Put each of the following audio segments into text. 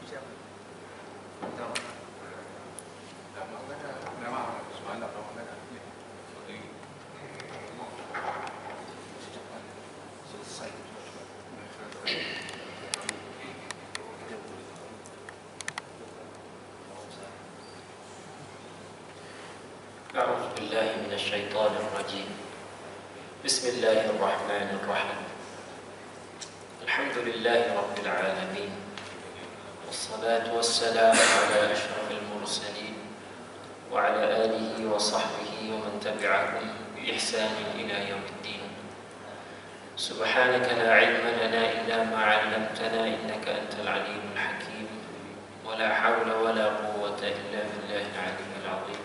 أعوذ بالله من الشيطان الرجيم. بسم الله الرحمن الرحيم. الحمد لله رب العالمين، والصلاة والسلام على أشرف المرسلين وعلى آله وصحبه ومن تبعهم بإحسان إلى يوم الدين. سبحانك لا علم لنا إلا ما علمتنا إنك أنت العليم الحكيم، ولا حول ولا قوة إلا بالله العلي العظيم.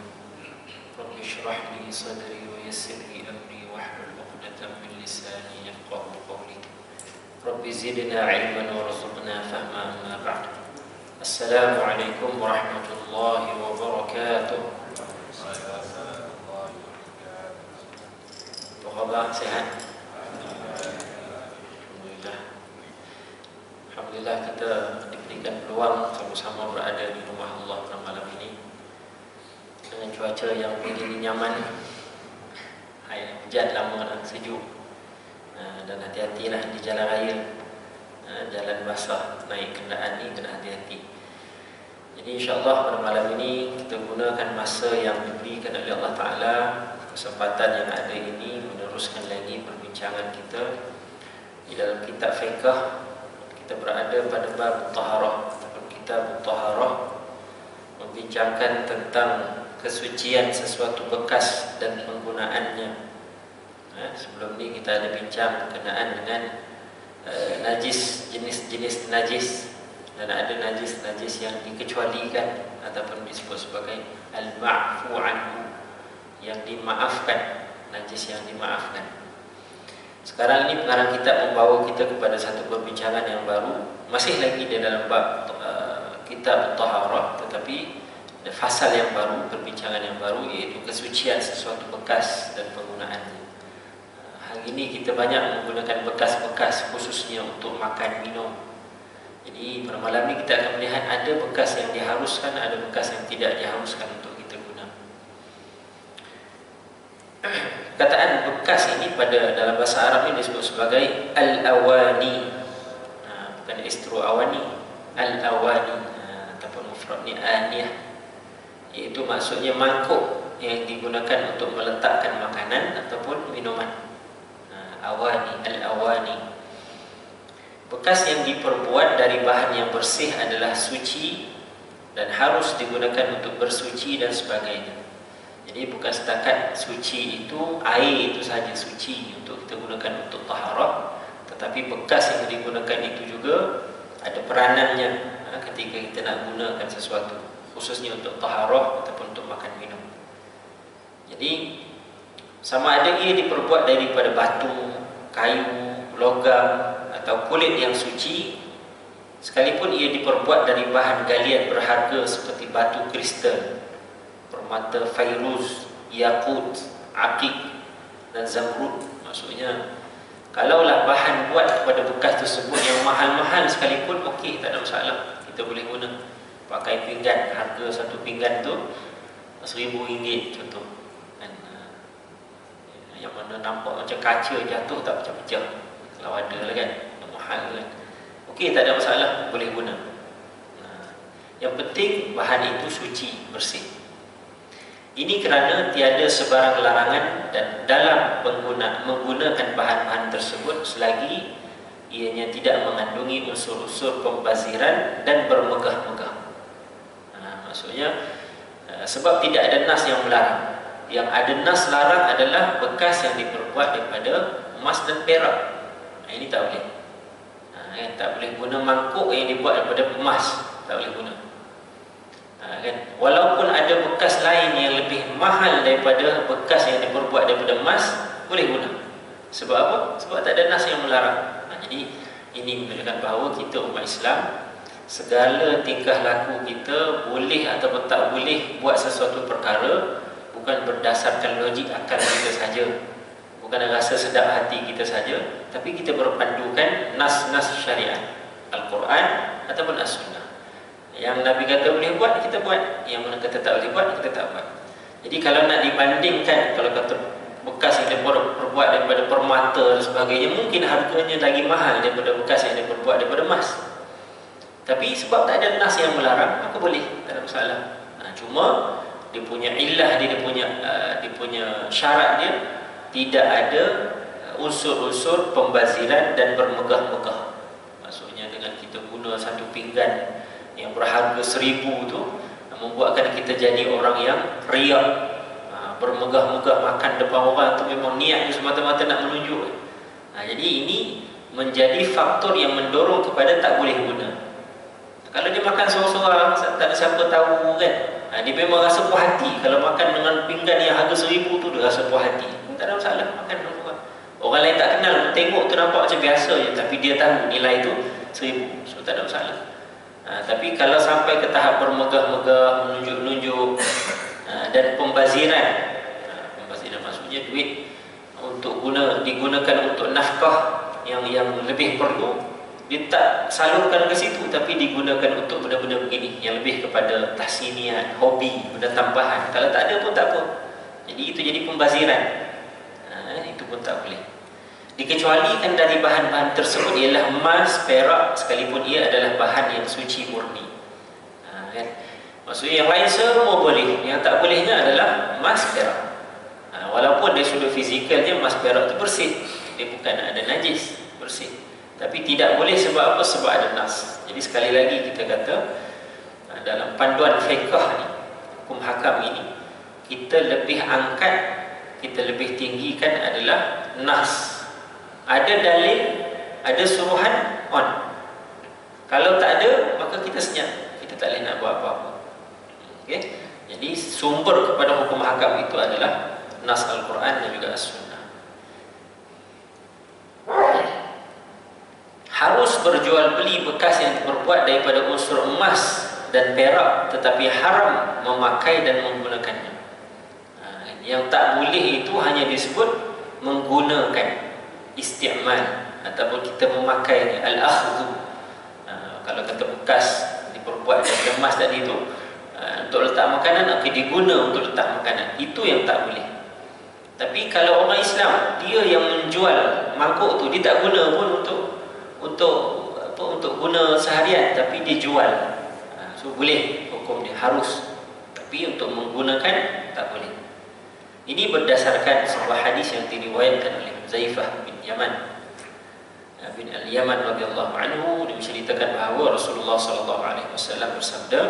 رب اشرح لي صدري ويسر لي أمري واحلل عقدة من لساني يفقهوا قولي. رب زدنا علما وارزقنا فهما. أما بعد، السلام عليكم ورحمة الله وبركاته. Apa khabar? Sehat? Alhamdulillah. Alhamdulillah kita diberikan peluang sama-sama berada di rumah Allah pada malam ini dengan cuaca yang begini nyaman. Hujan lama dan sejuk, dan hati-hatilah di jalan raya, jalan basah, naik kenderaan ni kena hati-hati. Jadi insyaAllah pada malam ini kita gunakan masa yang diberikan oleh Allah Ta'ala, kesempatan yang ada ini, meneruskan lagi perbincangan kita di dalam kitab fiqh. Kita berada pada bab taharah ataupun kitab taharah, membincangkan tentang kesucian sesuatu bekas dan penggunaannya. Sebelum ni kita ada bincang berkenaan dengan najis, jenis-jenis najis, dan ada najis-najis yang dikecualikan ataupun disebut sebagai al-ma'fu anhu, yang dimaafkan, najis yang dimaafkan. Sekarang ini pengarang kitab membawa kita kepada satu perbincangan yang baru, masih lagi di dalam bab kitab taharah, tetapi ada fasal yang baru, perbincangan yang baru, iaitu kesucian sesuatu bekas dan penggunaannya. Hari ini kita banyak menggunakan bekas-bekas khususnya untuk makan, minum. Jadi pada malam ini kita akan melihat ada bekas yang diharuskan, ada bekas yang tidak diharuskan untuk kita guna. Kataan bekas ini pada dalam bahasa Arab ini disebut sebagai al-awani, bukan istru awani, al-awani, ataupun mufradnya aniyah, iaitu maksudnya mangkuk yang digunakan untuk meletakkan makanan ataupun minuman. Awani, al-awani. Bekas yang diperbuat dari bahan yang bersih adalah suci dan harus digunakan untuk bersuci dan sebagainya. Jadi bukan setakat suci itu, air itu saja suci untuk kita gunakan untuk taharah, tetapi bekas yang digunakan itu juga ada peranannya ketika kita nak gunakan sesuatu, khususnya untuk taharah ataupun untuk makan minum. Jadi sama ada ia diperbuat daripada batu, kayu, logam atau kulit yang suci, sekalipun ia diperbuat dari bahan galian berharga seperti batu kristal, permata fairuz, yakut, akik dan zamrud. Maksudnya kalaulah bahan buat pada bekas tersebut yang mahal-mahal sekalipun, okey, tak ada masalah, kita boleh guna. Pakai pinggan, harga satu pinggan tu RM1,000 contoh, yang mana nampak macam kaca jatuh tak pecah-pecah, kalau ada lah kan, yang mahal kan, okey, tak ada masalah, boleh guna. Yang penting bahan itu suci, bersih. Ini kerana tiada sebarang larangan dan dalam menggunakan bahan-bahan tersebut selagi ianya tidak mengandungi unsur-unsur pembaziran dan bermegah-megah. Maksudnya sebab tidak ada nas yang melarang. Yang ada nas larang adalah bekas yang diperbuat daripada emas dan perak. Ini tak boleh. Tak boleh guna mangkuk yang dibuat daripada emas, tak boleh guna. Kan? Walaupun ada bekas lain yang lebih mahal daripada bekas yang diperbuat daripada emas, boleh guna. Sebab apa? Sebab tak ada nas yang melarang. Jadi ini menunjukkan bahawa kita umat Islam, segala tingkah laku kita boleh ataupun tak boleh buat sesuatu perkara bukan berdasarkan logik akal kita saja, bukan rasa sedap hati kita saja, tapi kita berpandukan nas-nas syariat, Al-Quran ataupun As-Sunnah. Yang Nabi kata boleh buat, kita buat. Yang mana kata tak boleh buat, kita tak buat. Jadi kalau nak dibandingkan, kalau kata bekas yang diperbuat daripada permata dan sebagainya, mungkin harganya lagi mahal daripada bekas yang diperbuat daripada emas. Tapi sebab tak ada nas yang melarang, maka boleh, tak ada masalah. Cuma dia punya illah dia, dia punya syarat dia tidak ada unsur-unsur pembaziran dan bermegah-megah. Maksudnya dengan kita guna satu pinggan yang berharga 1,000 tu, membuatkan kita jadi orang yang riak, bermegah-megah makan depan orang tu, memang niat dia semata-mata nak menunjuk. Jadi ini menjadi faktor yang mendorong kepada tak boleh guna. Kalau dia makan seorang-seorang, tak ada siapa tahu kan, dia memang rasa puas hati. Kalau makan dengan pinggan yang harga 1,000 tu, dia rasa puas hati, tak ada masalah makan dengan orang. Orang lain tak kenal, tengok tu nampak macam biasa je, tapi dia tahu nilai tu 1,000, so tak ada masalah. Tapi kalau sampai ke tahap bermegah-megah, menunjuk-nunjuk, dan pembaziran, pembaziran maksudnya duit untuk digunakan untuk nafkah yang lebih perlu, dia tak salurkan ke situ, tapi digunakan untuk benda-benda begini yang lebih kepada tahsiniat, hobi, benda tambahan. Kalau tak ada pun tak apa. Jadi itu jadi pembaziran. Itu pun tak boleh. Dikecualikan dari bahan-bahan tersebut ialah emas, perak, sekalipun ia adalah bahan yang suci murni. Kan? Maksudnya yang lain semua boleh. Yang tak bolehnya adalah emas, perak. Walaupun dari sudut fizikalnya emas, perak itu bersih, dia bukan ada najis, bersih. Tapi tidak boleh sebab apa? Sebab ada nas. Jadi sekali lagi kita kata, dalam panduan fiqh ni, hukum hakam ini, kita lebih angkat, kita lebih tinggikan adalah nas. Ada dalil, ada suruhan, on. Kalau tak ada, maka kita senyap, kita tak boleh nak buat apa-apa. Okay? Jadi sumber kepada hukum hakam itu adalah nas Al-Quran dan juga As-Sunnah. Harus berjual beli bekas yang terbuat daripada unsur emas dan perak, tetapi haram memakai dan menggunakannya. Yang tak boleh itu hanya disebut menggunakan, isti'mal, ataupun kita memakai al-akhdhu. Kalau kata bekas diperbuat daripada emas tadi itu, untuk letak makanan, diguna untuk letak makanan, itu yang tak boleh. Tapi kalau orang Islam, dia yang menjual mangkuk tu, dia tak guna pun untuk guna seharian, tapi dia jual, so boleh hukum dia, harus. Tapi untuk menggunakan tak boleh. Ini berdasarkan sebuah hadis yang diriwayatkan oleh Zaifah bin Yaman bin Al-Yaman radhiyallahu anhu. Dia menceritakan bahawa Rasulullah sallallahu alaihi wasallam bersabda,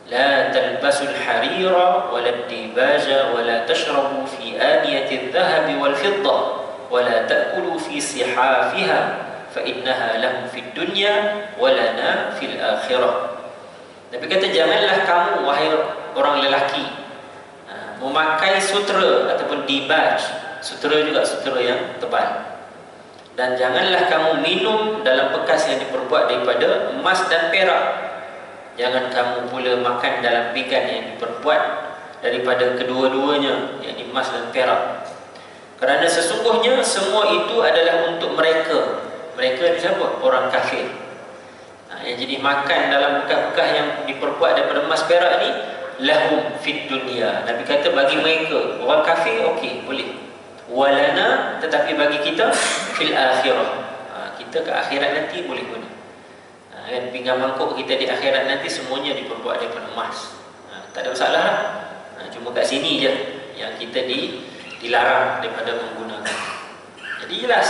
"La talbasul harira wa la dibaja wa la tashrabu fi aniyati adh-dhahabi wal fiddah wa la ta'kulu fi sihafiha fa innaha lahum fid dunya wa lana fil akhirah." Nabi kata, janganlah kamu wahai orang lelaki memakai sutera ataupun dibaj. Sutera juga sutera yang tebal. Dan janganlah kamu minum dalam bekas yang diperbuat daripada emas dan perak. Jangan kamu pula makan dalam pinggan yang diperbuat daripada kedua-duanya, yakni emas dan perak. Kerana sesungguhnya semua itu adalah untuk mereka. Mereka ni siapa? Orang kafir. Yang jadi makan dalam bekas-bekas yang diperbuat daripada emas perak ni, lahum fid dunya. Nabi kata bagi mereka, orang kafir okey, boleh. Walana, tetapi bagi kita fil akhirah. Kita ke akhirat nanti boleh guna. Kan pinggan mangkuk kita di akhirat nanti semuanya diperbuat daripada emas. Tak ada masalah lah. Cuma kat sini je yang kita dilarang daripada menggunakan. Jadi jelas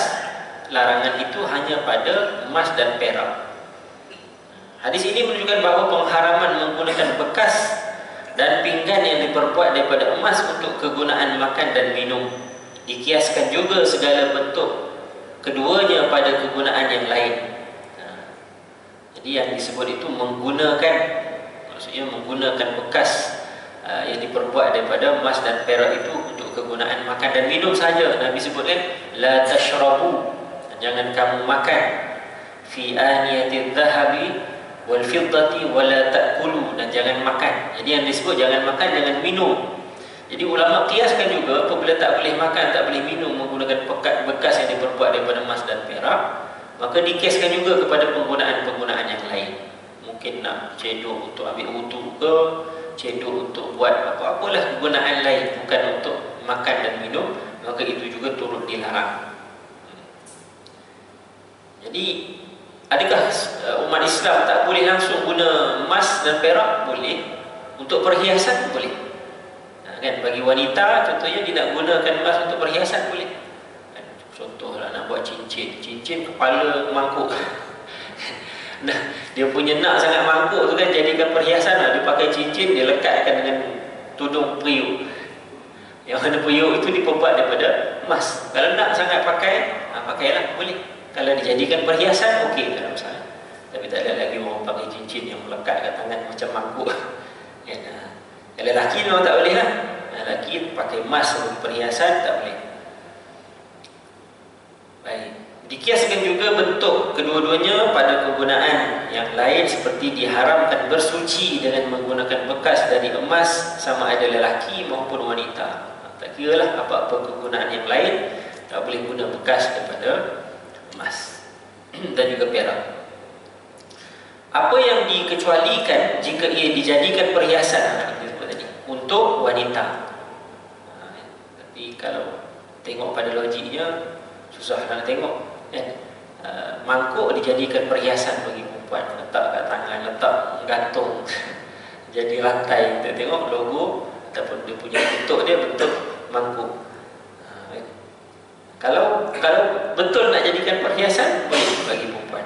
larangan itu hanya pada emas dan perak. Hadis ini menunjukkan bahawa pengharaman menggunakan bekas dan pinggan yang diperbuat daripada emas untuk kegunaan makan dan minum. Dikiaskan juga segala bentuk keduanya pada kegunaan yang lain. Jadi yang disebut itu menggunakan, maksudnya menggunakan bekas yang diperbuat daripada emas dan perak itu untuk kegunaan makan dan minum saja. Nabi sebutkan la tashrabu, jangan kamu makan fi aniyati dhahabi wal fiddati wala ta'kulu, dan jangan makan. Jadi yang disebut jangan makan, jangan minum. Jadi ulama kiaskan juga apabila tak boleh makan, tak boleh minum menggunakan bekas yang diperbuat daripada emas dan perak, maka dikiaskan juga kepada penggunaan-penggunaan yang lain. Mungkin mungkin nak cedok untuk ambil wudu ke, cedok untuk buat apa-apalah kegunaan lain, bukan untuk makan dan minum, maka itu juga turut dilarang. Jadi adakah umat Islam tak boleh langsung guna emas dan perak? Boleh. Untuk perhiasan boleh. Kan, bagi wanita contohnya dia nak gunakan emas untuk perhiasan boleh. Kan, contohlah nak buat cincin kepala mangkuk. Nah, dia punya nak sangat mangkuk tu kan, jadikan perhiasan lah. Dia pakai cincin, dia lekatkan dengan tudung periuk. Yang mana periuk itu diperbuat daripada emas. Kalau nak sangat pakai, pakailah, boleh. Kalau dijadikan perhiasan, okey, tak ada masalah. Tapi tak ada lagi orang pakai cincin yang melekat kat tangan macam mangkuk. Kan? Kalau lelaki memang tak boleh lah. Lelaki pakai emas sebagai perhiasan, tak boleh. Baik. Dikiaskan juga bentuk kedua-duanya pada kegunaan yang lain, seperti diharamkan bersuci dengan menggunakan bekas dari emas sama ada lelaki maupun wanita. Tak kira lah apa-apa kegunaan yang lain, tak boleh guna bekas daripada emas dan juga perak. Apa yang dikecualikan jika ia dijadikan perhiasan untuk wanita. Tapi kalau tengok pada logiknya susah nak tengok kan. Mangkuk dijadikan perhiasan bagi perempuan, letak kat tangan, letak gantung jadi rantai, kita tengok logo ataupun dia punya bentuk, dia bentuk mangkuk. Kalau betul nak jadikan perhiasan, boleh bagi perempuan.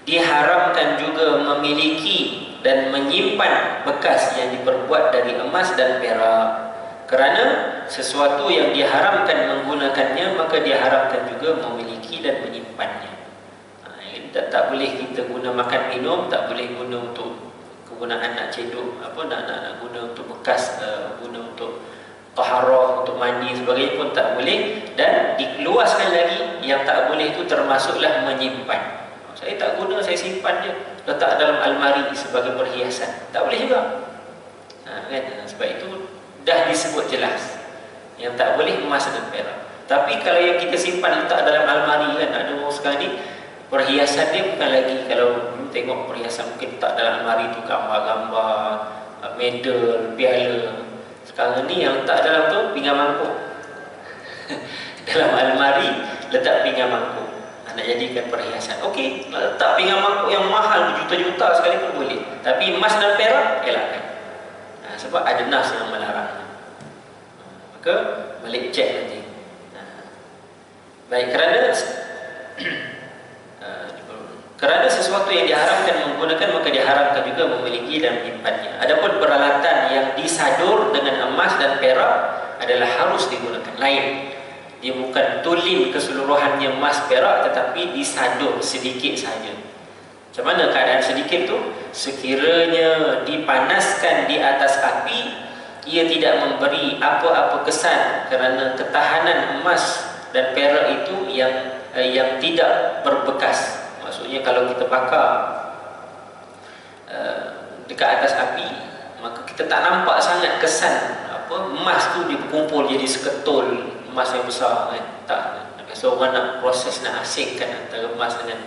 Diharamkan juga memiliki dan menyimpan bekas yang diperbuat dari emas dan perak. Kerana sesuatu yang diharamkan menggunakannya, maka diharamkan juga memiliki dan menyimpannya. Tak boleh kita guna makan minum, tak boleh guna untuk kegunaan nak cedok, nak guna untuk bekas, guna untuk taharah, untuk mandi sebagainya pun tak boleh. Dan dikeluaskan lagi, yang tak boleh itu termasuklah menyimpan. Saya tak guna, saya simpan je, letak dalam almari sebagai perhiasan, tak boleh juga. Kan? Sebab itu dah disebut jelas yang tak boleh emas dan perak. Tapi kalau yang kita simpan letak dalam almari, kan ada orang sekarang ni perhiasan dia bukan lagi, kalau tengok perhiasan mungkin letak dalam almari tu gambar-gambar, medal, piala. Sekarang ni yang letak dalam tu pinggan mangkuk. Dalam almari letak pinggan mangkuk, nak jadikan perhiasan. Okey, nak letak pinggan mangkuk yang mahal berjuta-juta sekali pun boleh. Tapi emas dan perak elakkan. Sebab ada nas yang melarang. Maka balik cek nanti. Baik, kerana sesuatu yang diharamkan menggunakan, maka diharamkan juga memiliki dan menyimpannya. Adapun peralatan yang disadur dengan emas dan perak adalah harus digunakan. Lain, dia bukan tulen keseluruhannya emas perak, tetapi disadur sedikit saja. Macam mana keadaan sedikit tu? Sekiranya dipanaskan di atas api, ia tidak memberi apa-apa kesan, kerana ketahanan emas dan perak itu yang tidak berbekas. Maksudnya kalau kita bakar dekat atas api, maka kita tak nampak sangat kesan emas tu dia berkumpul jadi seketul emas yang besar, kan? Tak. Biasa orang nak proses, nak asingkan antara emas dengan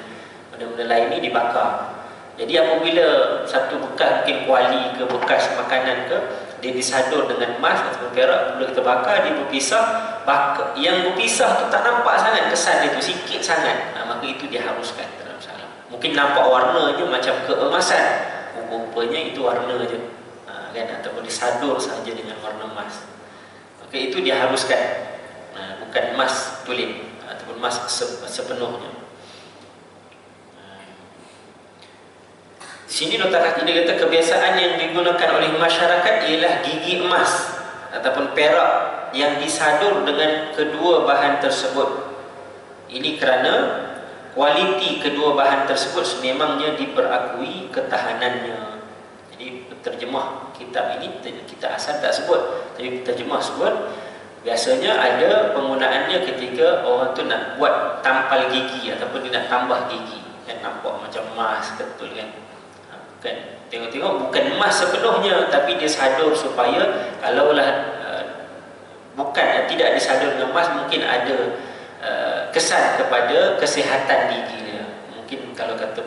benda-benda lain ni, dibakar. Jadi apabila satu bekas, mungkin kuali ke bekas makanan ke, dia disadur dengan emas atau perak, bila kita bakar dia berpisah. Yang berpisah tu tak nampak sangat kesan dia tu, sikit sangat. Maka itu diharuskan, tak ada masalah. Mungkin nampak warnanya macam keemasan, rupanya itu warna je, kan? Ataupun disadur saja dengan warna emas, maka itu diharuskan. Bukan emas tulen ataupun emas sepenuhnya. Sini Dr. Hatidah kata kebiasaan yang digunakan oleh masyarakat ialah gigi emas ataupun perak yang disadur dengan kedua bahan tersebut. Ini kerana kualiti kedua bahan tersebut sememangnya diperakui ketahanannya. Jadi terjemah kitab ini, kita asal tak sebut, tapi terjemah sebut. Biasanya ada penggunaannya ketika orang tu nak buat tampal gigi ataupun dia nak tambah gigi, kan nampak macam emas, betul kan? Kan tengok-tengok bukan emas sepenuhnya, tapi dia sadur supaya kalaulah bukan tidak disadur dengan emas, mungkin ada kesan kepada kesihatan gigi dia. Mungkin kalau kata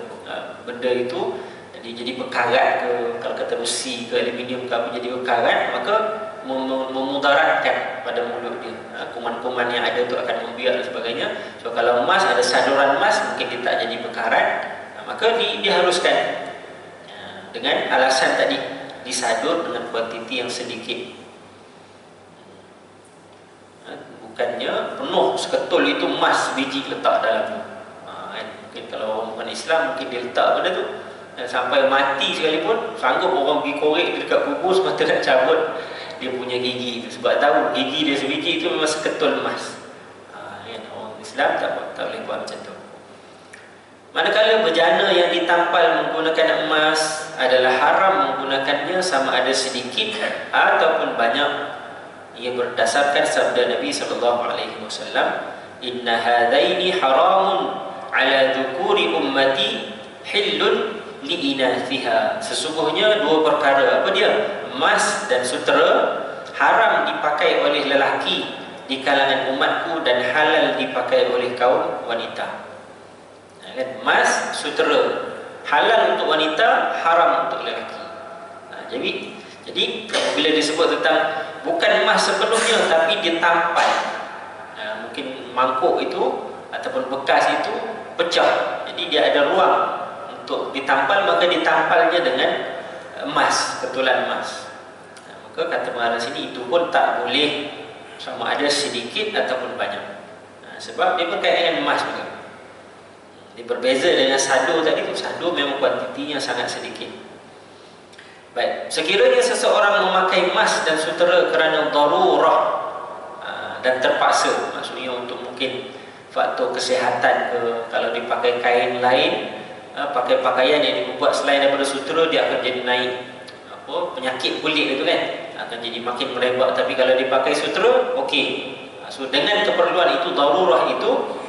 benda itu Dia jadi berkarat ke, kalau kata besi ke aluminium ke apa, jadi berkarat, maka memudaratkan pada mulut dia. Kuman-kuman yang ada tu akan membiak dan sebagainya. So kalau emas ada saduran emas, mungkin dia tak jadi berkarat, maka diharuskan dengan alasan tadi, disadur dengan kuantiti yang sedikit. Bukannya penuh seketul itu emas biji letak dalam tu. Mungkin kalau orang bukan Islam, mungkin dia letak benda tu sampai mati sekalipun, sanggup orang pergi korek dekat kubur semata nak cabut dia punya gigi tu, sebab tahu gigi dia sebiji itu memang seketul emas. Orang Islam tak boleh buat macam tu. Manakala bejana yang ditampal menggunakan emas adalah haram menggunakannya sama ada sedikit ataupun banyak. Ia berdasarkan sabda Nabi SAW, "Inna hadaini haramun ala dhukuri ummati hillun li'inathiha." Sesungguhnya dua perkara, apa dia? Emas dan sutera haram dipakai oleh lelaki di kalangan umatku dan halal dipakai oleh kaum wanita. Emas, sutera halal untuk wanita, haram untuk lelaki. Jadi bila disebut tentang bukan emas sepenuhnya tapi ditampal, mungkin mangkuk itu ataupun bekas itu pecah, jadi dia ada ruang untuk ditampal, maka ditampalnya dengan emas, ketulan emas. Maka kata pengarang sini itu pun tak boleh sama ada sedikit ataupun banyak, sebab dia berkaitan dengan emas juga. Dia berbeza dengan sadu tadi tu. Sadu memang kuantitinya sangat sedikit. Baik, sekiranya seseorang memakai emas dan sutera kerana darurah dan terpaksa, maksudnya untuk mungkin faktor kesihatan ke, kalau dipakai kain lain, pakai pakaian yang dibuat selain daripada sutera, dia akan jadi naik penyakit kulit itu kan, akan jadi makin merebak. Tapi kalau dipakai sutera, okey. So dengan keperluan itu, darurah itu,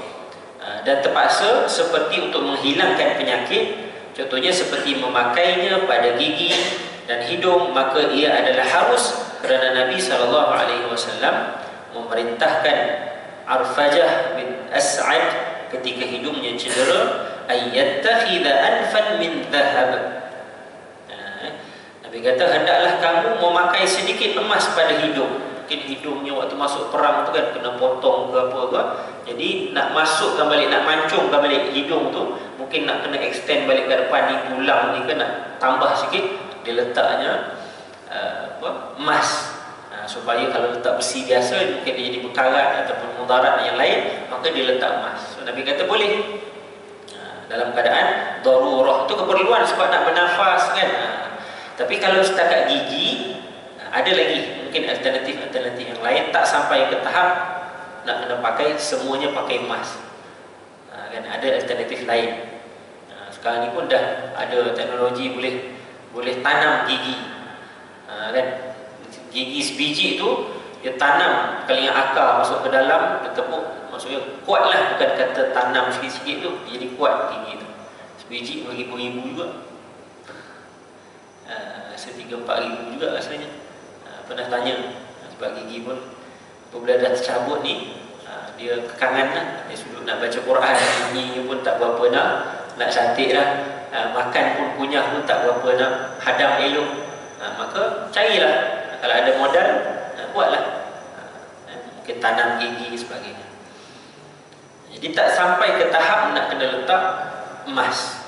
dan terpaksa seperti untuk menghilangkan penyakit, contohnya seperti memakainya pada gigi dan hidung, maka ia adalah harus, kerana Nabi SAW memerintahkan Arfajah bin As'ad ketika hidungnya cedera, ayyattakhidha anfan min dhahab. Nabi kata, hendaklah kamu memakai sedikit emas pada hidung. Mungkin hidungnya waktu masuk perang tu kan kena potong ke apa ke, jadi nak masukkan balik, nak mancungkan balik hidung tu, mungkin nak kena extend balik ke depan ni, tulang ni kan nak tambah sikit, dia letaknya emas, supaya kalau letak besi biasa mungkin dia jadi berkarat ataupun mudarat yang lain, maka dia letak emas. So Nabi kata boleh dalam keadaan darurah, tu keperluan sebab nak bernafas kan. Tapi kalau setakat gigi, ada lagi mungkin alternatif yang lain, tak sampai ke tahap nak kena pakai semuanya pakai emas, kan ada alternatif lain. Sekarang ni pun dah ada teknologi boleh tanam gigi, kan gigi sebiji tu dia tanam kali yang akar masuk ke dalam, dia tepuk, maksudnya kuat lah, bukan kata tanam sikit-sikit tu jadi kuat gigi tu. Sebiji beribu-ribu juga, se-3-4 ribu juga rasanya. Pernah tanya, sebab gigi pun apabila dah tercabut ni, dia kekangan lah, dia sudut nak baca Quran, gigi pun tak berapa nak cantik lah, makan pun kunyah pun tak berapa nak hadam elok. Maka carilah, kalau ada modal, buatlah, mungkin tanam gigi sebagainya. Jadi tak sampai ke tahap nak kena letak emas.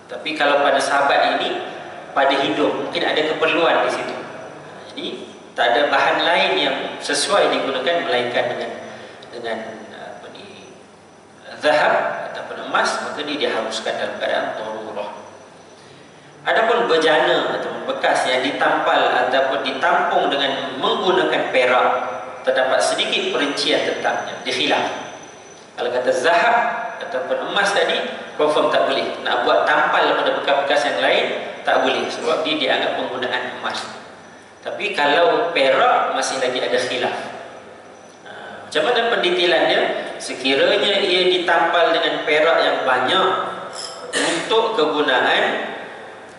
Tapi kalau pada sahabat ini, pada hidung mungkin ada keperluan di situ, jadi tak ada bahan lain yang sesuai digunakan melainkan dengan zahab ataupun emas, maka dia diharuskan dalam keadaan darurah. Adapun bejana ataupun bekas yang ditampal ataupun ditampung dengan menggunakan perak, terdapat sedikit perincian tentangnya, dikhilaf. Kalau kata zahab ataupun emas tadi, confirm tak boleh. Nak buat tampal pada bekas-bekas yang lain, tak boleh, sebab dia dianggap penggunaan emas. Tapi kalau perak masih lagi ada khilaf. Macam mana pendetailannya? Sekiranya ia ditampal dengan perak yang banyak untuk kegunaan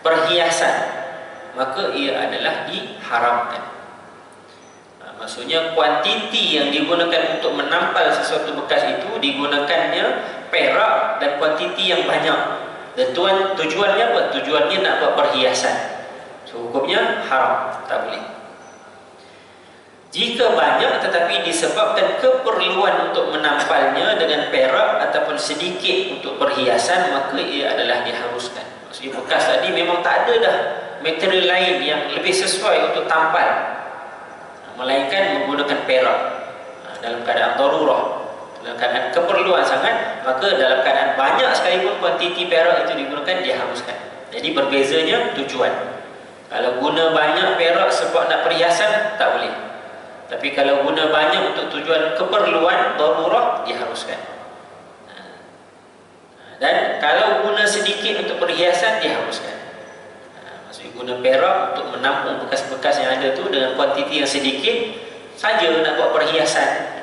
perhiasan, maka ia adalah diharamkan. Maksudnya kuantiti yang digunakan untuk menampal sesuatu bekas itu digunakannya perak dan kuantiti yang banyak. Dan tujuannya apa? Tujuannya nak buat perhiasan. So, hukumnya haram, tak boleh. Jika banyak tetapi disebabkan keperluan untuk menampalnya dengan perak ataupun sedikit untuk perhiasan, maka ia adalah diharuskan. Maksudnya bekas tadi memang tak ada dah material lain yang lebih sesuai untuk tampal, melainkan menggunakan perak dalam keadaan darurah, dalam keadaan keperluan sangat, maka dalam keadaan banyak sekalipun kuantiti perak itu digunakan, diharuskan. Jadi berbezanya tujuan. Kalau guna banyak perak sebab nak perhiasan, tak boleh. Tapi kalau guna banyak untuk tujuan keperluan darurah, diharuskan. Dan kalau guna sedikit untuk perhiasan, diharuskan. Maksudnya guna perak untuk menampung bekas-bekas yang ada tu dengan kuantiti yang sedikit saja nak buat perhiasan.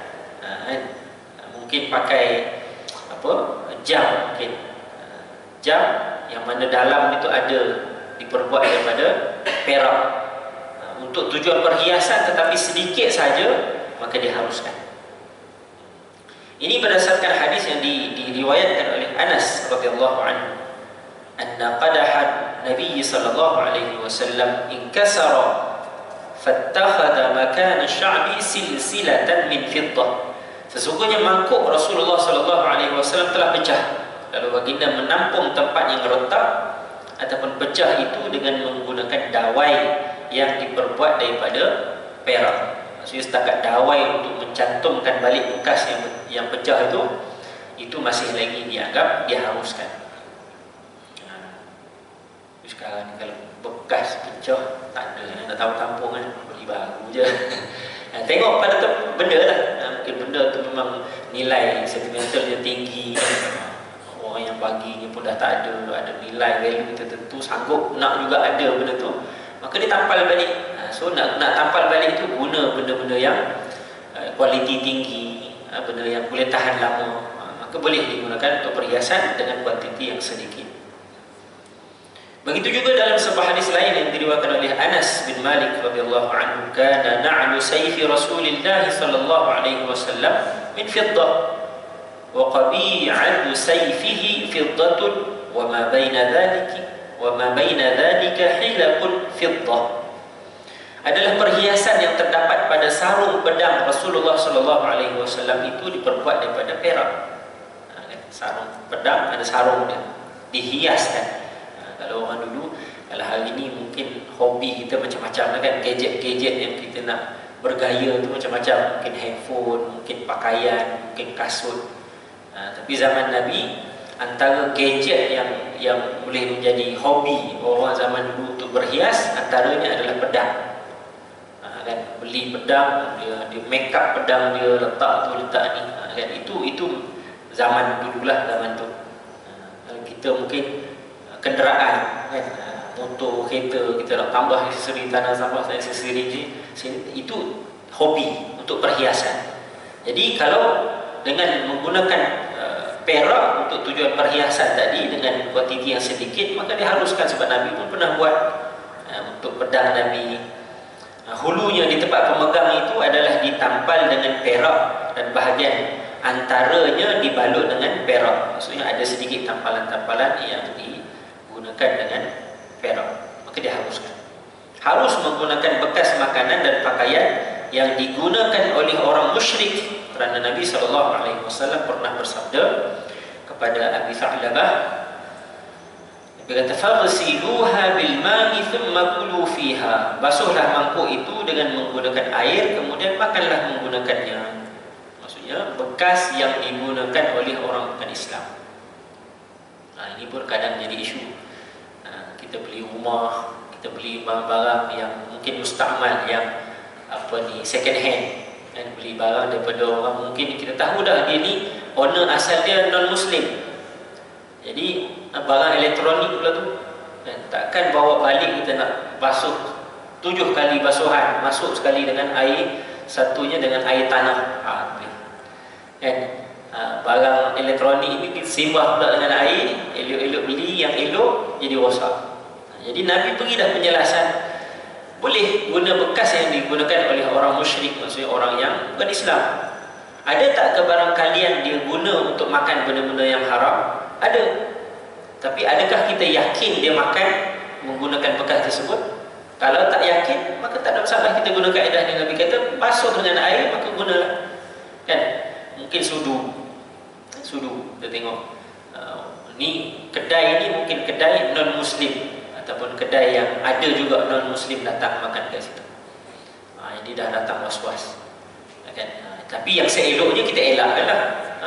Mungkin pakai apa? Jam mungkin. Jam yang mana dalam itu ada diperbuat daripada perak untuk tujuan perhiasan tetapi sedikit saja, maka diharuskan. Ini berdasarkan hadis yang diriwayatkan oleh Anas radhiyallahu anhu, anna qadahan Nabi sallallahu alaihi wasallam inkasara fattakhadha makan asy-sya'bi silsilatan min fiddah. Sesungguhnya mangkuk Rasulullah sallallahu alaihi wasallam telah pecah, lalu baginda menampung tempat yang retak ataupun pecah itu dengan menggunakan dawai yang diperbuat daripada perak. Maksudnya setakat dawai untuk mencantumkan balik bekas yang pecah itu masih lagi dianggap diharuskan. Sekarang ni kalau bekas pecah tak ada, nak tahu tampung kan, beli baru je. Tengok pada benda lah. Mungkin benda tu memang nilai sentimentalnya tinggi, orang yang baginya pun dah tak ada nilai value tertentu, sanggup nak juga ada benda tu, maka dia tampal balik. So nak tampal balik tu guna benda-benda yang kualiti tinggi, benda yang boleh tahan lama, maka boleh digunakan untuk perhiasan dengan kuantiti yang sedikit. Begitu juga dalam sebuah hadis lain yang diriwayatkan oleh Anas bin Malik radhiyallahu anhu, kana na'lu sayfi Rasulillah sallallahu alaihi wasallam min fiddah wa qabi'atu sayfihi fiddatun wa ma baina dhalika hilaqun fiddah. Adalah perhiasan yang terdapat pada sarung pedang Rasulullah sallallahu alaihi wasallam itu diperbuat daripada perak. Sarung pedang ada sarung dia, dihiaskan. Kalau orang dulu, kalau hari ini mungkin hobi kita macam-macam kan, gadget-gadget yang kita nak bergaya tu macam-macam, mungkin handphone, mungkin pakaian, mungkin kasut. Tapi zaman Nabi, antara gadget yang boleh menjadi hobi orang zaman dulu untuk berhias, antaranya adalah pedang. Kan, beli pedang, dia make up pedang dia, letak ni, kan, itu zaman dululah, zaman tu. Kita mungkin kenderaan kan, motor, kereta, kita nak tambah aksesori tanah sampah, aksesori sini, itu hobi untuk perhiasan. Jadi kalau dengan menggunakan perak untuk tujuan perhiasan tadi dengan kuantiti yang sedikit, maka diharuskan, sebab Nabi pun pernah buat untuk pedang Nabi. Hulunya di tempat pemegang itu adalah ditampal dengan perak dan bahagian antaranya dibalut dengan perak. Maksudnya ada sedikit tampalan-tampalan yang digunakan dengan perak, maka diharuskan. Harus menggunakan bekas makanan dan pakaian yang digunakan oleh orang musyrik, kerana Nabi SAW pernah bersabda kepada Abi Tha'labah, dia kata, "Faghsiluha bil ma'i thumma kulu fiha." Basuhlah mangkuk itu dengan menggunakan air, kemudian makanlah menggunakannya. Maksudnya bekas yang digunakan oleh orang bukan Islam. Ini pun kadang jadi isu. Kita beli rumah, kita beli barang-barang yang mungkin musta'mal, yang second hand, dan beli barang daripada orang mungkin kita tahu dah dia ni owner asal dia non-Muslim. Jadi barang elektronik pula tu, takkan bawa balik kita nak basuh 7 kali basuhan, masuk sekali dengan air, satunya dengan air tanah. Kan? Barang elektronik ini disimbah pula dengan air, elok-elok beli yang elok jadi rosak. Jadi Nabi beri dah penjelasan, boleh guna bekas yang digunakan oleh orang musyrik, maksudnya orang yang bukan Islam. Ada tak ke barang kalian dia guna untuk makan benda-benda yang haram? Ada. Tapi adakah kita yakin dia makan menggunakan bekas tersebut? Kalau tak yakin, maka tak ada masalah kita guna kaedah ni. Nabi kata basuh dengan air, maka gunalah. Kan? Mungkin sudu. Kita tengok ni kedai ni mungkin kedai non-Muslim ataupun kedai yang ada juga non-Muslim datang makan kat situ. Ini dah datang was-was. Kan? Tapi yang seeloknya kita elakkanlah.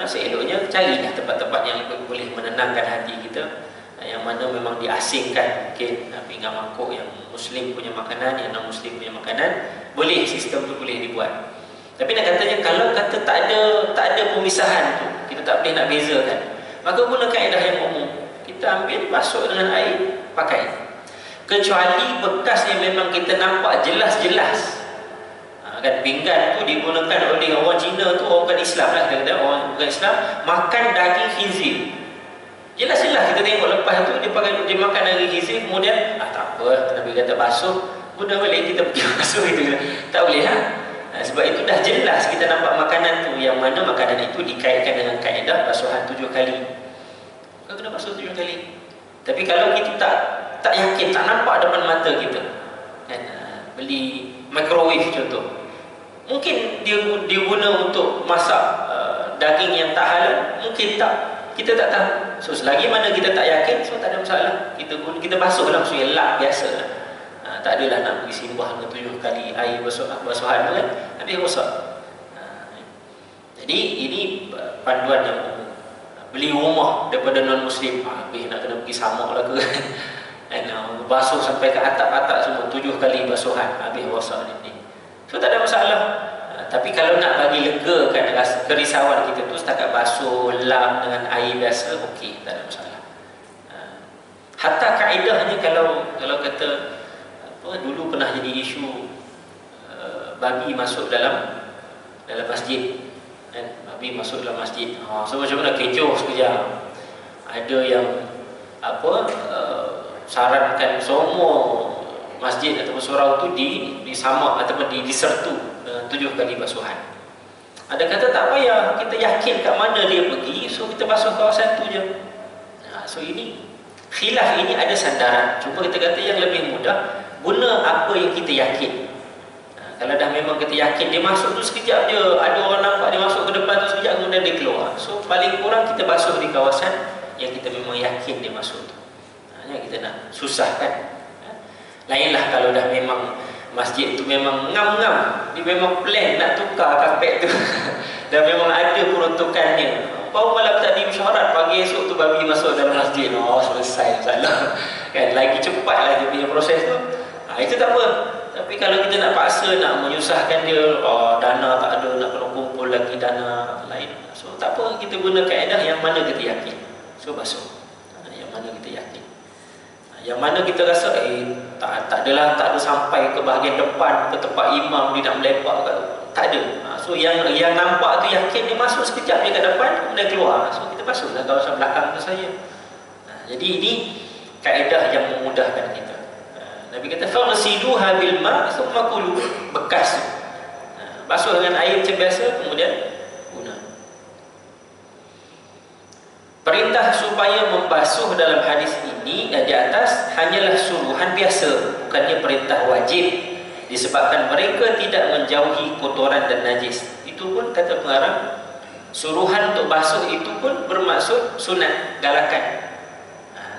Seeloknya carilah tempat-tempat yang boleh menenangkan hati kita, yang mana memang diasingkan mungkin pinggan mangkuk yang Muslim punya makanan, yang non-Muslim punya makanan, boleh, sistem tu boleh dibuat. Tapi nak katanya kalau kata tak ada pemisahan tu, kita tak boleh nak bezakan, maka guna kaedah yang umum. Kita ambil, basuh dengan air, pakai. Kecuali bekas yang memang kita nampak jelas-jelas. Kan pinggan tu digunakan oleh orang Cina tu, orang bukan Islam lah, kita kata orang bukan Islam, makan daging khinzir. Jelas-jelas kita tengok lepas tu dia makan daging khinzir, kemudian tak apa, Nabi kata basuh, guna balik, kita pergi basuh itu. Tak boleh lah. Sebab itu dah jelas kita nampak makanan tu, yang mana makanan itu dikaitkan dengan kaedah basuhan 7 kali. Kau kena basuh 7 kali. Tapi kalau kita tak yakin, tak nampak depan mata kita, kan, beli microwave contoh, mungkin dia guna untuk masak daging yang tak halal, mungkin tak, kita tak tahu. So selagi mana kita tak yakin, so tak ada masalah. Kita basuh lah, maksudnya lap biasa lah. Tak adalah nak pergi simbah dengan 7 kali air basuhan tu kan, habis rosak. Jadi ini panduan yang umum. Beli rumah daripada non-Muslim, habis nak kena pergi samak lah ke basuh sampai ke atap-atap semua, 7 kali basuhan, habis rosak ni. So tak ada masalah. Tapi kalau nak bagi legakan kerisauan kita tu, setakat basuh, lap dengan air biasa, okey, tak ada masalah. Hatta kaedahnya kalau kata dulu pernah jadi isu babi masuk dalam masjid, kan? Babi masuk dalam masjid. So macam mana, kecoh sekejap. Ada yang sarankan semua masjid ataupun surau tu disamak ataupun disertu dengan 7 kali basuhan. Ada kata tak payah, kita yakin kat mana dia pergi, so kita basuh kawasan tu je. So ini khilaf, ini ada sandaran. Cuma kita kata yang lebih mudah, guna apa yang kita yakin. Kalau dah memang kita yakin dia masuk tu sekejap je, ada orang nampak dia masuk ke depan tu sekejap, kemudian dia keluar, so paling kurang kita basuh di kawasan yang kita memang yakin dia masuk tu. Yang kita nak susahkan. Lainlah kalau dah memang masjid tu memang ngam-ngam, dia memang plan nak tukar kapet tu dan memang ada peruntukannya. Baru malam tadi mesyuarat, pagi esok tu babi masuk dalam masjid, selesai masalah. Kan, lagi cepatlah dia punya proses tu. Itu tak apa. Tapi kalau kita nak paksa, nak menyusahkan dia, dana tak ada, nak kena kumpul lagi dana lain, so tak apa, kita guna kaedah yang mana kita yakin, so basuh. Yang mana kita yakin, yang mana kita rasa tak ada sampai ke bahagian depan, ke tempat imam dia nak melepak ke, tak ada. So yang nampak tu yakin dia masuk sekejap je kat depan, kemudian keluar, so kita basuhlah kawasan belakang tu saja. Jadi ini kaedah yang memudahkan kita. Nabi kata faghsiluha bil ma' thumma kulu, bekas. Basuh dengan air macam biasa, kemudian guna. Perintah supaya membasuh dalam hadis ini di atas hanyalah suruhan biasa, bukannya perintah wajib, disebabkan mereka tidak menjauhi kotoran dan najis. Itu pun kata pengarang, suruhan untuk basuh itu pun bermaksud sunat, galakan.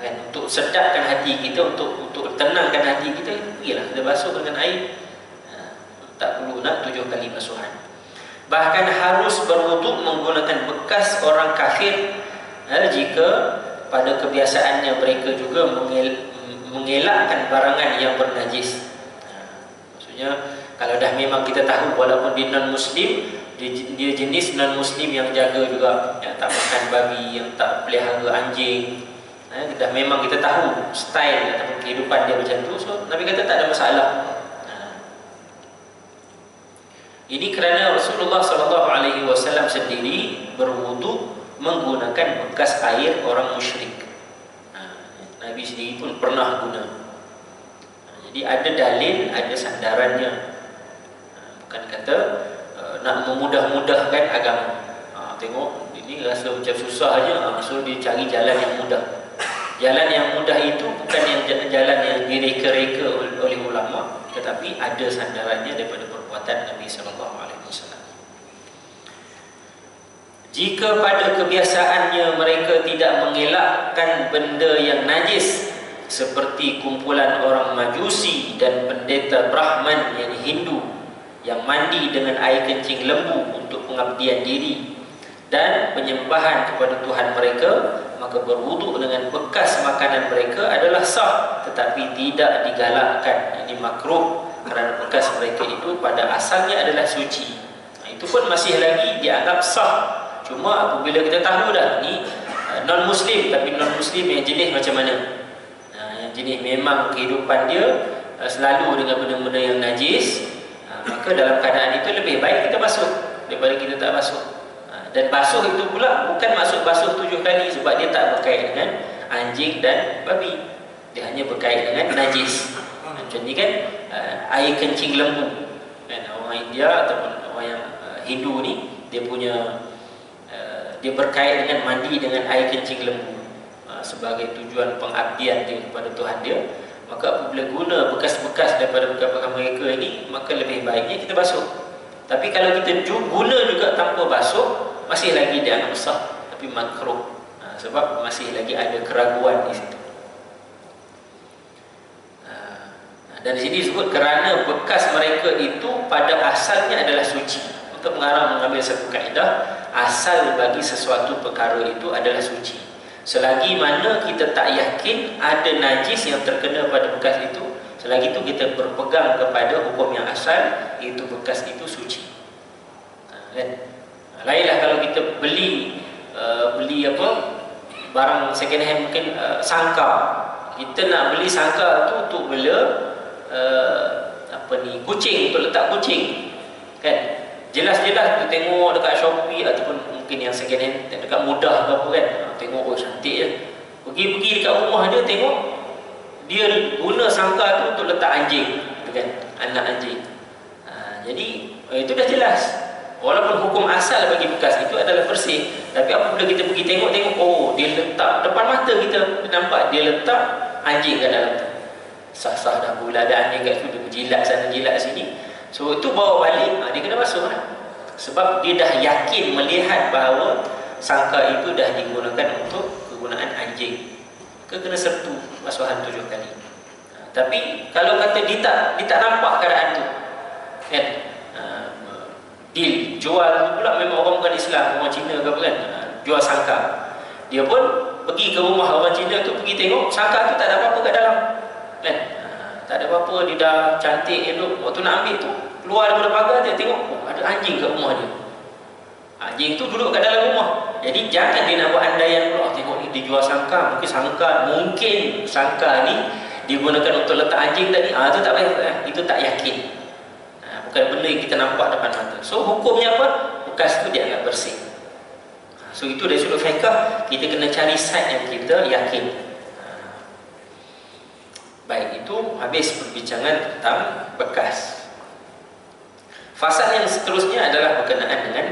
Kan, untuk sedapkan hati kita, untuk tenangkan hati kita, pergilah kita basuh dengan air. Tak perlu nak 7 kali basuhan. Bahkan harus berwuduk menggunakan bekas orang kafir jika pada kebiasaannya mereka juga mengelakkan barangan yang bernajis. Maksudnya kalau dah memang kita tahu walaupun dia non-Muslim, dia jenis non-Muslim yang jaga juga, yang tak makan babi, yang tak pelihara anjing, dah memang kita tahu style ataupun kehidupan dia macam tu, so Nabi kata tak ada masalah. Ini kerana Rasulullah SAW sendiri berwudu menggunakan bekas air orang musyrik. Nabi sendiri pun pernah guna. Jadi ada dalil, ada sandarannya. Bukan kata nak memudah-mudahkan agama. Tengok ini rasa macam susah aja, so dia cari jalan yang mudah. Jalan yang mudah itu bukan yang jalan yang direka-reka oleh ulama, tetapi ada sandarannya daripada perbuatan Nabi sallallahu alaihi wasallam. Jika pada kebiasaannya mereka tidak mengelakkan benda yang najis seperti kumpulan orang Majusi dan pendeta Brahman yang Hindu yang mandi dengan air kencing lembu untuk pengabdian diri dan penyembahan kepada Tuhan mereka, maka berwuduk dengan bekas makanan mereka adalah sah, tetapi tidak digalakkan. Ini makruh kerana bekas mereka itu pada asalnya adalah suci. Itu pun masih lagi dianggap sah. Cuma apabila kita tahu dah ni non-Muslim, tapi non-Muslim yang jenis macam mana, yang jenis memang kehidupan dia selalu dengan benda-benda yang najis, maka dalam keadaan itu lebih baik kita basuh daripada kita tak basuh. Dan basuh itu pula bukan maksud basuh 7 kali, sebab dia tak berkait dengan anjing dan babi, dia hanya berkait dengan najis. Contohnya kan air kencing lembu, kan, orang India ataupun orang yang Hindu ni, dia punya dia berkait dengan mandi dengan air kencing lembu sebagai tujuan pengabdian dia kepada Tuhan dia. Maka apabila guna bekas-bekas daripada bekas-bekas mereka ini, maka lebih baiknya kita basuh. Tapi kalau kita guna juga tanpa basuh, masih lagi dianggap sah, tapi makruh, sebab masih lagi ada keraguan di situ. Dan di sini disebut kerana bekas mereka itu pada asalnya adalah suci. Maka pengarang mengambil satu kaedah, asal bagi sesuatu perkara itu adalah suci. Selagi mana kita tak yakin ada najis yang terkena pada bekas itu, selagi itu kita berpegang kepada hukum yang asal, iaitu bekas itu suci. Kan? Lainlah kalau kita beli barang second hand, mungkin sangka. Kita nak beli sangka tu untuk bela kucing, untuk letak kucing, kan? Jelas-jelas kita tengok dekat Shopee ataupun mungkin yang second hand dekat Mudah ke apa, kan, tengok cantik je. Pergi dekat rumah dia, tengok dia guna sangka tu untuk letak anjing, kan, anak anjing. Jadi itu dah jelas. Walaupun hukum asal bagi bekas itu adalah bersih, tapi apabila kita pergi tengok, oh, dia letak depan mata kita, nampak dia letak anjing kat dalam tu. Sah-sah dah pula ada anjing kat situ, dia berjilat sana jilat sini. So itu bawa balik, dia kena basuh lah. Sebab dia dah yakin melihat bahawa sangka itu dah digunakan untuk kegunaan anjing, kena sertu basuhan 7 kali. Tapi kalau kata dia tak nampak keadaan tu, kan, dia jual pula memang orang bukan Islam, orang Cina ke apa, kan, jual sangka. Dia pun pergi ke rumah orang Cina tu, pergi tengok sangka tu tak ada apa-apa kat dalam, kan, tak ada apa-apa, dia dah cantik elok. Waktu nak ambil tu, keluar daripada pagar, dia tengok, oh, ada anjing kat rumah dia. Anjing tu duduk kat dalam rumah. Jadi jangan dia nak buat andaian pula, tengok ni dia jual sangka, mungkin sangka ni digunakan untuk letak anjing tadi. Itu tak payah, itu tak yakin. Bukan benda yang kita nampak depan mata. So hukumnya apa? Bekas tu dianggap bersih. So itu dari sudut fiqh, kita kena cari site yang kita yakin. Baik, itu habis perbincangan tentang bekas. Fasal yang seterusnya adalah berkenaan dengan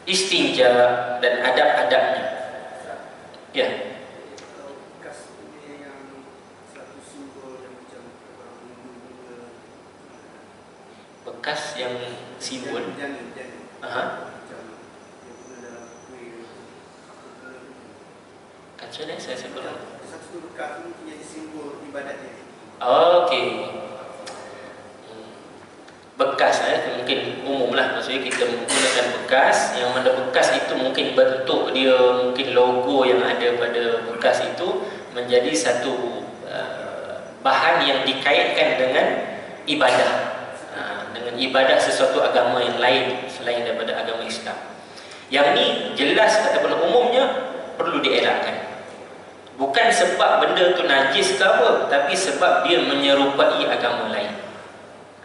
istinja dan adab-adabnya. Ya. Bekas yang simbol. Macam mana saya sebut? Satu bekas itu menjadi simbol ibadatnya. Okey. Bekas mungkin umum lah, maksudnya kita menggunakan bekas, yang mana bekas itu mungkin bentuk dia, mungkin logo yang ada pada bekas itu menjadi satu bahan yang dikaitkan dengan ibadah, dengan ibadah sesuatu agama yang lain selain daripada agama Islam. Yang ni jelas ataupun umumnya perlu dielakkan. Bukan sebab benda tu najis ke apa, tapi sebab dia menyerupai agama lain.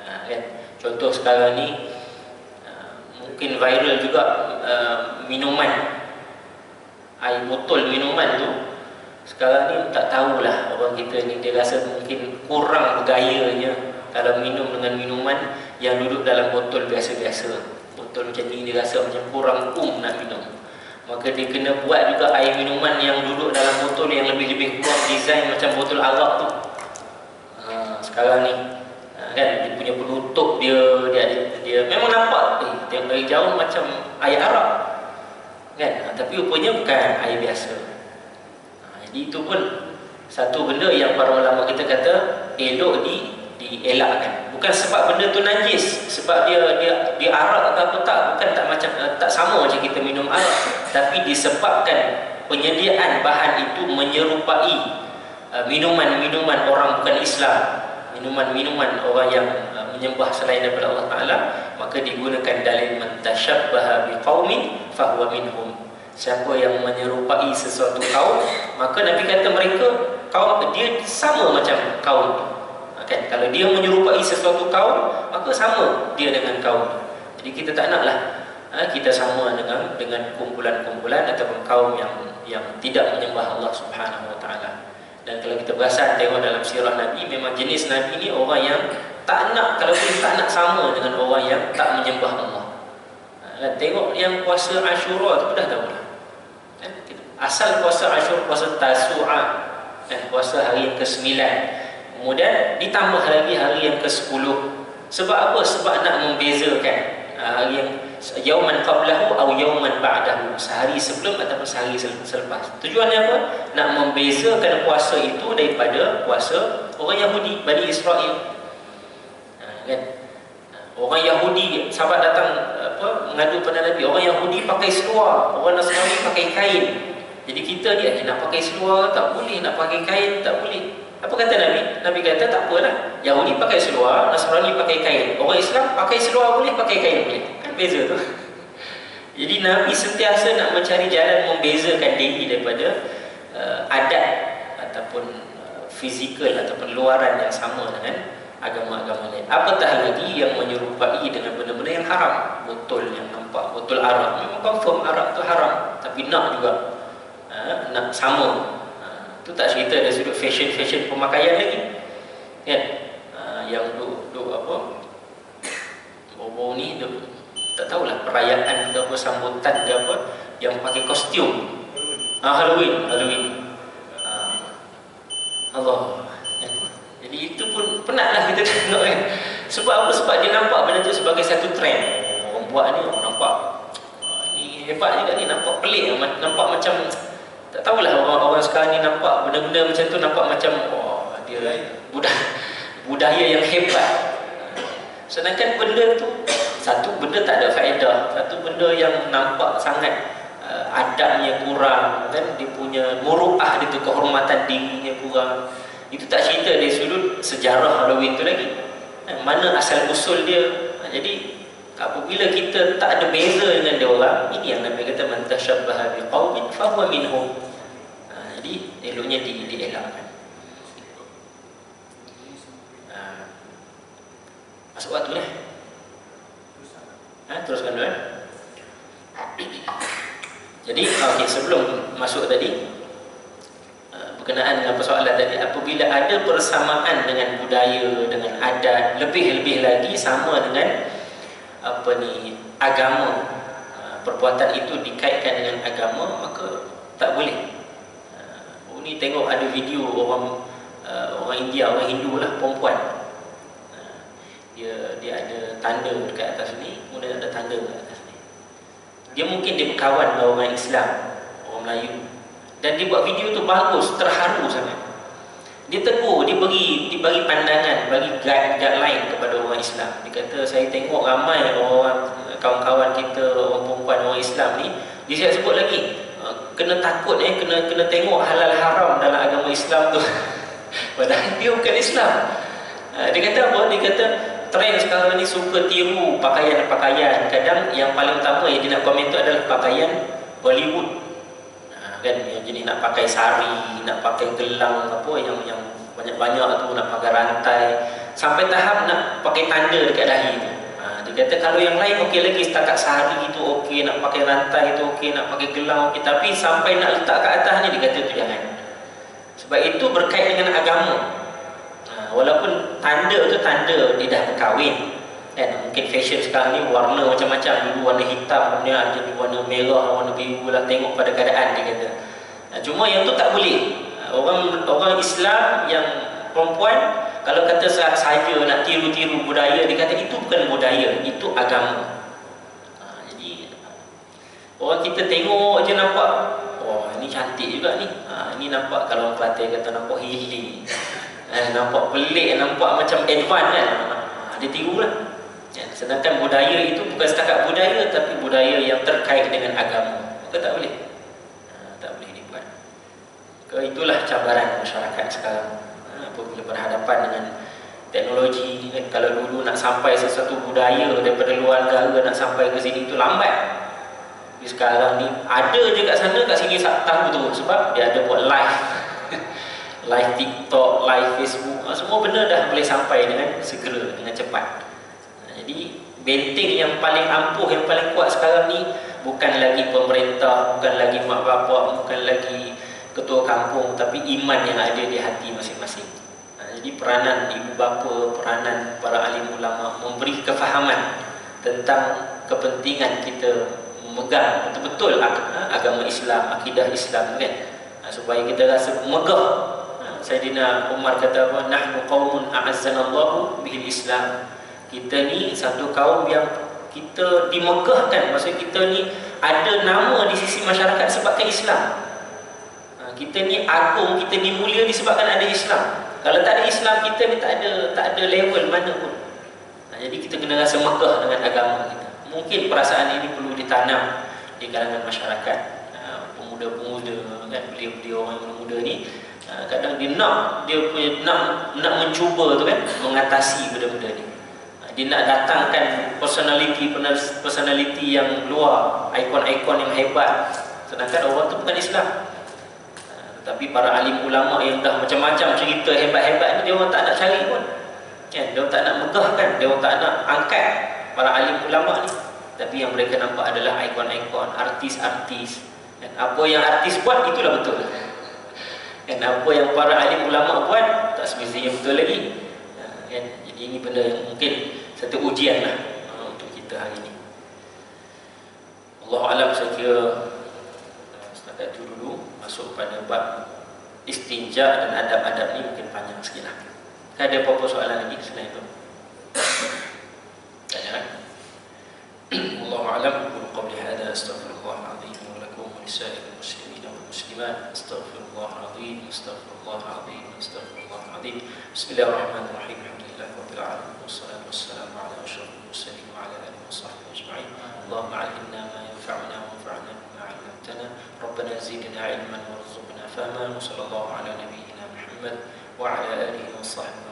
Kan? Contoh sekarang ni mungkin viral juga, minuman, air botol minuman tu sekarang ni tak tahulah orang kita ni, dia rasa mungkin kurang bergayanya kalau minum dengan minuman yang duduk dalam botol biasa-biasa. Botol macam ni dia rasa macam kurang nak minum. Maka dia kena buat juga air minuman yang duduk dalam botol yang lebih-lebih kurang design macam botol arak tu. Sekarang ni kan dia punya penutup dia memang nampak dia dari jauh macam air arak kan, tapi rupanya bukan air biasa. Jadi itu pun satu benda yang para ulama kita kata elok dielakkan. Bukan sebab benda tu najis, sebab dia arak atau apa tak, bukan tak macam tak sama macam kita minum arak, tapi disebabkan penyediaan bahan itu menyerupai minuman-minuman orang bukan Islam, minuman-minuman orang yang menyembah selain daripada Allah Ta'ala, maka digunakan dalil man tashabbaha biqaumin fahuwa minhum. Siapa yang menyerupai sesuatu kaum, maka Nabi kata mereka kaum dia sama macam kaum itu. Kan? Kalau dia menyerupai sesuatu kaum, maka sama dia dengan kaum. Jadi kita tak naklah kita sama dengan kumpulan-kumpulan ataupun kaum yang tidak menyembah Allah Subhanahu Wa Taala. Dan kalau kita perasan tengok dalam sirah Nabi, memang jenis Nabi ni orang yang tak nak, kalau boleh tak nak sama dengan orang yang tak menyembah Allah. Tengok yang puasa Ashura tu dah tahu lah. Asal puasa Ashura, puasa Tasu'ah, puasa hari yang ke-9. Kemudian ditambah lagi hari yang ke-10. Sebab apa? Sebab nak membezakan hari yang yauman qablahu atau yauman ba'dahu, sehari sebelum ataupun sehari selepas. Tujuannya apa? Nak membezakan puasa itu daripada puasa orang Yahudi, Bani Israel. Kan? Orang Yahudi, sahabat datang mengadu pada Nabi, orang Yahudi pakai seluar, orang Nasrani pakai kain. Jadi kita ni nak pakai seluar tak boleh, nak pakai kain tak boleh. Apa kata Nabi? Nabi kata tak apalah, Yahudi pakai seluar, Nasrani pakai kain, orang Islam pakai seluar boleh, pakai kain boleh. Kan beza tu. Jadi Nabi sentiasa nak mencari jalan membezakan diri daripada adat ataupun fizikal ataupun luaran yang sama dengan agama-agama lain. Apatah lagi yang menyerupai dengan benda-benda yang haram. Botol yang nampak, botol arak, memang confirm arak tu haram, tapi nak juga nak sama. Tu tak cerita dari sudut fashion pemakaian lagi kan. Yang duk apa bau ni duk, tak tahulah perayaan ke apa, sambutan ke apa, yang pakai kostum Halloween Allah. Jadi itu pun penatlah kita tengok kan. Sebab apa? Sebab dia nampak benda tu sebagai satu trend. Orang buat ni, orang nampak ni hebat juga ni, nampak pelik, nampak macam tak tahulah orang sekarang ni nampak benda-benda macam tu, nampak macam dia budaya yang hebat. Sedangkan benda tu, satu benda tak ada faedah, satu benda yang nampak sangat adabnya kurang kan, dia punya muru'ah dia tu, kehormatan dirinya kurang. Itu tak cerita dari sudut sejarah Halloween tu lagi, mana asal usul dia. Jadi apabila kita tak ada beza dengan dia orang, ini yang Nabi kata man tashabbaha biqaumin fahuwa minhum. Jadi eloknya dielakkan. Masuk waktu dah. Teruskan dulu. Jadi sebelum masuk tadi, berkenaan dengan persoalan tadi, apabila ada persamaan dengan budaya, dengan adat, lebih-lebih lagi sama dengan agama, perbuatan itu dikaitkan dengan agama, maka tak boleh. Ni tengok ada video orang India, orang Hindu lah, perempuan, dia ada tanda dekat atas ni, kemudian ada tanda dekat atas ni. Dia mungkin dia berkawan dengan orang Islam, orang Melayu, dan dia buat video tu bagus, terharu sangat. Dia tegur, dia bagi pandangan, bagi guideline kepada orang Islam. Dia kata, saya tengok ramai orang kawan-kawan kita, orang perempuan, orang Islam ni, dia sebut lagi kena takut, kena tengok halal haram dalam agama Islam tu. Padahal dia bukan Islam. Dia kata apa? Dia kata trend sekarang ni suka tiru pakaian-pakaian. Kadang yang paling utama yang dia nak komen tu adalah pakaian Bollywood. Kan, yang jenis nak pakai sari, nak pakai gelang apa yang banyak-banyak tu, nak pakai rantai, sampai tahap nak pakai tanda dekat dahi tu. Dia kata kalau yang lain okey lagi, setakat sari itu okey, nak pakai rantai itu okey, nak pakai gelang okey, tapi sampai nak letak kat atas ni dia kata tu jangan. Sebab itu berkait dengan agama. Walaupun tanda tu tanda dia dah berkahwin, Kan mungkin fashion sekarang ni warna macam-macam, dulu warna hitam, kemudian ada warna merah, warna biru lah, tengok pada keadaan dia kata. Cuma yang tu tak boleh. Orang Islam yang perempuan kalau kata saja nak tiru-tiru budaya, dia kata itu bukan budaya, itu agama. Jadi orang kita tengok je nampak, oh ini cantik juga ni. Ini nampak, kalau orang Kelantan kata nampak healing, nampak pelik, nampak macam advance kan. Dia tirulah. Sedangkan budaya itu bukan setakat budaya, tapi budaya yang terkait dengan agama. Maka tak boleh. Tak boleh dibuat. Itulah cabaran masyarakat sekarang. Apabila berhadapan dengan teknologi kan, kalau dulu nak sampai sesuatu budaya daripada luar negara nak sampai ke sini itu lambat. Tapi sekarang ni ada je kat sana, kat sini tahu tu, sebab dia ada buat live. Live TikTok, live Facebook, semua benda dah boleh sampai dengan segera, dengan cepat. Jadi benteng yang paling ampuh, yang paling kuat sekarang ni bukan lagi pemerintah, bukan lagi mak bapak, bukan lagi ketua kampung, tapi iman yang ada di hati masing-masing. Jadi peranan ibu bapa, peranan para alim ulama memberi kefahaman tentang kepentingan kita memegang betul-betul agama Islam, akidah Islam kan, supaya kita rasa megah. Sayyidina Umar kata apa? Nahnu qaumun a'azzanallahu bihil Islam. Kita ni satu kaum yang kita dimegahkan, maksud kita ni ada nama di sisi masyarakat sebabkan Islam. Kita ni agung, kita ni mulia disebabkan ada Islam. Kalau tak ada Islam, kita ni tak ada level mana pun. Jadi kita kena rasa megah dengan agama kita. Mungkin perasaan ini perlu ditanam di kalangan masyarakat. Pemuda-pemuda kan, beliau-beliau orang muda ni kadang dia nak mencuba tu kan, mengatasi benda-benda ni. Dia nak datangkan personality yang luar, ikon-ikon yang hebat, sedangkan orang tu bukan Islam. Tapi para alim ulama yang dah macam-macam cerita hebat-hebat ni, dia orang tak nak cari pun kan? Dia orang tak nak megahkan, dia orang tak nak angkat para alim ulama ni. Tapi yang mereka nampak adalah ikon-ikon, artis-artis kan? Apa yang artis buat itulah betul kan? Apa yang para alim ulama buat tak semestinya betul lagi kan? Jadi ini benda yang mungkin satu ujian lah untuk kita hari ini. Allah alam, saya kira setakat itu dulu. Masuk pada bab istinja dan adab-adab ni mungkin panjang sikit lah. Ada apa-apa soalan lagi selain itu? Tanya kan? Wallahu a'lam. Qawli hadha astaghfirullah azim wa lakum wa lisa'il muslimin wal muslimat. Astaghfirullah azim, astaghfirullah azim, astaghfirullah azim. Bismillahirrahmanirrahim. Alhamdulillah rabbil alamin. Wassalatu wassalamu ala asyrafil mursalin wa ala alihi wa sahbihi ajma'in. Allahumma 'allimna ma yanfa'una wanfa'na bima 'allamtana. ربنا زدنا علما وارزقنا فهما. وصلى الله على نبينا محمد وعلى آله وصحبه